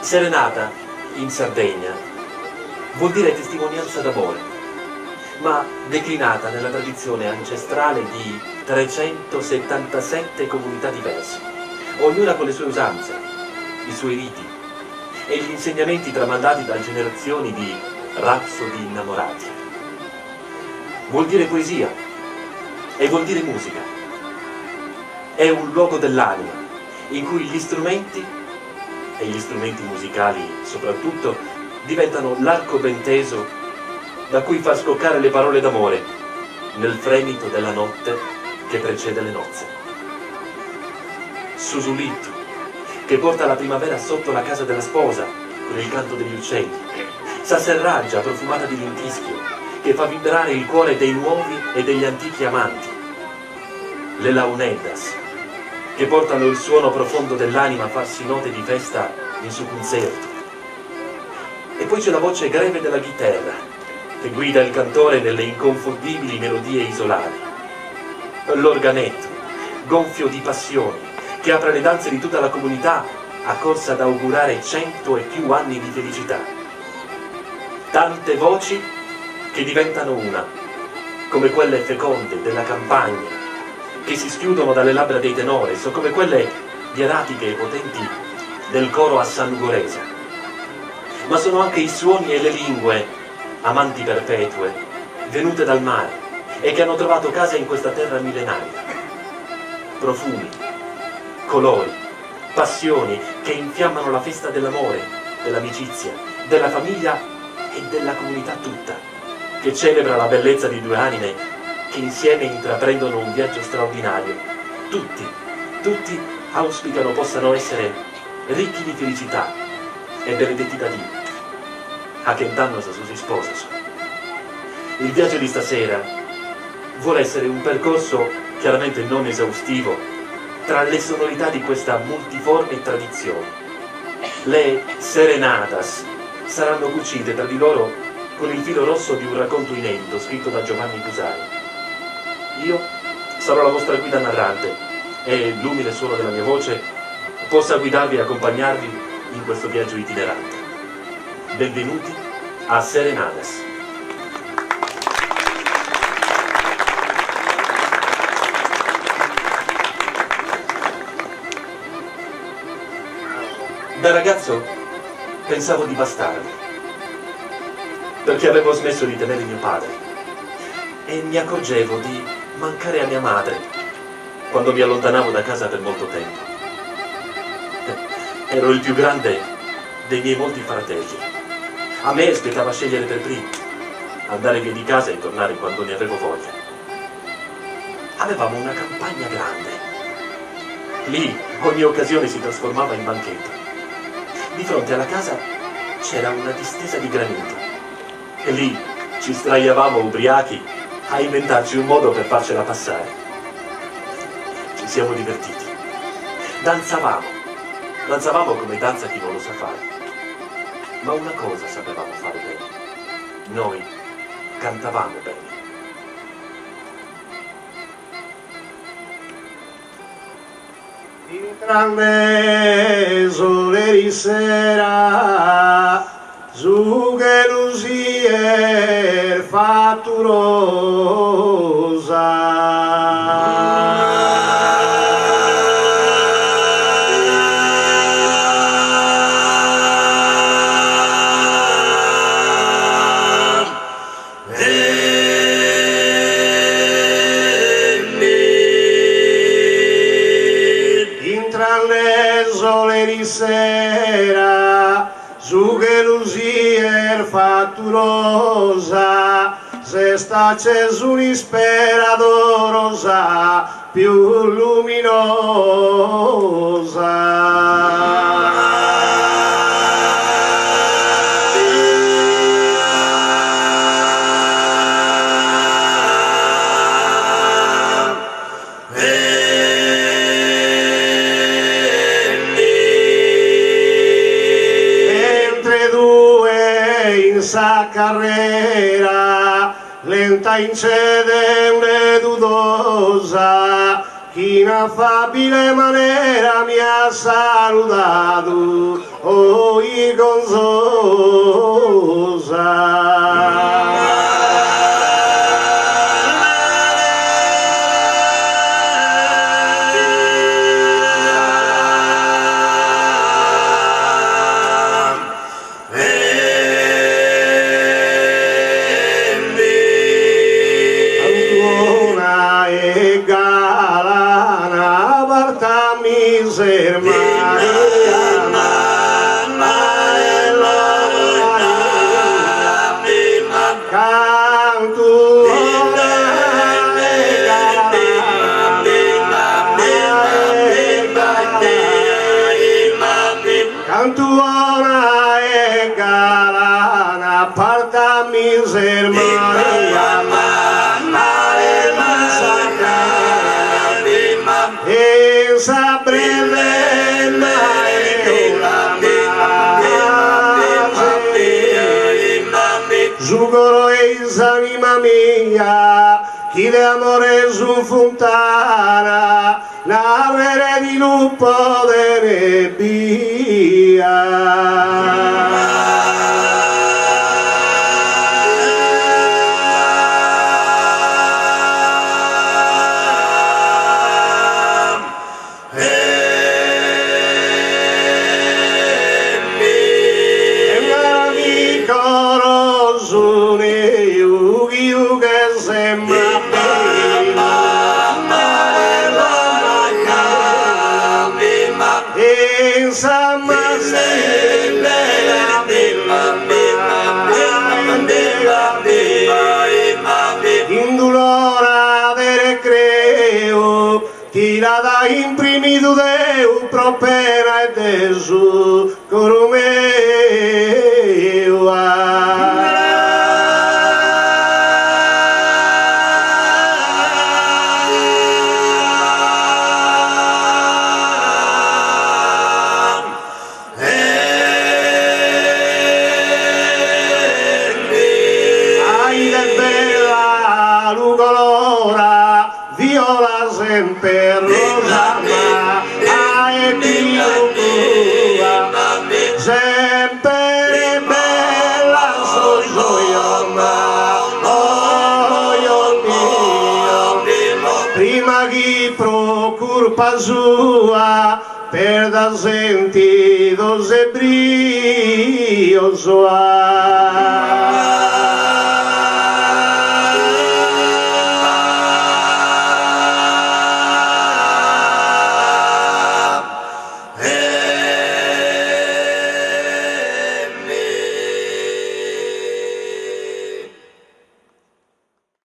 Serenata in Sardegna vuol dire testimonianza d'amore, ma declinata nella tradizione ancestrale di 377 comunità diverse, ognuna con le sue usanze, i suoi riti e gli insegnamenti tramandati da generazioni di rapsodi innamorati. Vuol dire poesia e vuol dire musica. È un luogo dell'anima in cui gli strumenti, e gli strumenti musicali soprattutto, diventano l'arco ben teso da cui far scoccare le parole d'amore nel fremito della notte che precede le nozze. Susulito, che porta la primavera sotto la casa della sposa con il canto degli uccelli. Sasserraggia profumata di lenteschio, che fa vibrare il cuore dei nuovi e degli antichi amanti. Le launeddas, che portano il suono profondo dell'anima a farsi note di festa in suo concerto. E poi c'è la voce greve della chitarra, che guida il cantore nelle inconfondibili melodie isolari. L'organetto, gonfio di passioni, che apre le danze di tutta la comunità, accorsa ad augurare 100 e più anni di felicità. Tante voci che diventano una, come quelle feconde della campagna, che si schiudono dalle labbra dei tenores, o come quelle ieratiche e potenti del coro a San Ugoresa. Ma sono anche i suoni e le lingue, amanti perpetue, venute dal mare e che hanno trovato casa in questa terra millenaria. Profumi, colori, passioni che infiammano la festa dell'amore, dell'amicizia, della famiglia e della comunità tutta, che celebra la bellezza di due anime che insieme intraprendono un viaggio straordinario. Tutti auspicano possano essere ricchi di felicità e benedetti da Dio. A che danno se si sposano. Il viaggio di stasera vuole essere un percorso chiaramente non esaustivo tra le sonorità di questa multiforme tradizione. Le serenatas saranno cucite tra di loro con il filo rosso di un racconto inedito scritto da Giovanni Cusari. Io sarò la vostra guida narrante e l'umile suono della mia voce possa guidarvi e accompagnarvi in questo viaggio itinerante. Benvenuti a Serenadas. Da ragazzo pensavo di bastarmi, perché avevo smesso di tenere mio padre e mi accorgevo di mancare a mia madre quando mi allontanavo da casa per molto tempo. Ero il più grande dei miei molti fratelli. A me aspettava scegliere per primo, andare via di casa e tornare quando ne avevo voglia. Avevamo una campagna grande. Lì ogni occasione si trasformava in banchetto. Di fronte alla casa c'era una distesa di granito e lì ci sdraiavamo ubriachi a inventarci un modo per farcela passare. Ci siamo divertiti. Danzavamo come danza chi non lo sa fare. Ma una cosa sapevamo fare bene. Noi cantavamo bene. Intrande sole di sera, su che lucier sera, su che lucier fatturosa, se sta acceso un'ispera d'orosa più luminosa. Sa carrera lenta incede dudosa che in affabile maniera mi ha salutato, oh, i Gonzosa. Cantuona e galana, parta miser Maria, e sabrele Zugoro eis anima mia, chi de amore su fontana, navere di lupo de nebbia. Indulora vere creo, tirada imprimido Deu propera e desu corumeu. Viola sempre rosa ma e più sempre bella so gioia ma oh mio prima che procurpa sua per da sentidos e brio sua.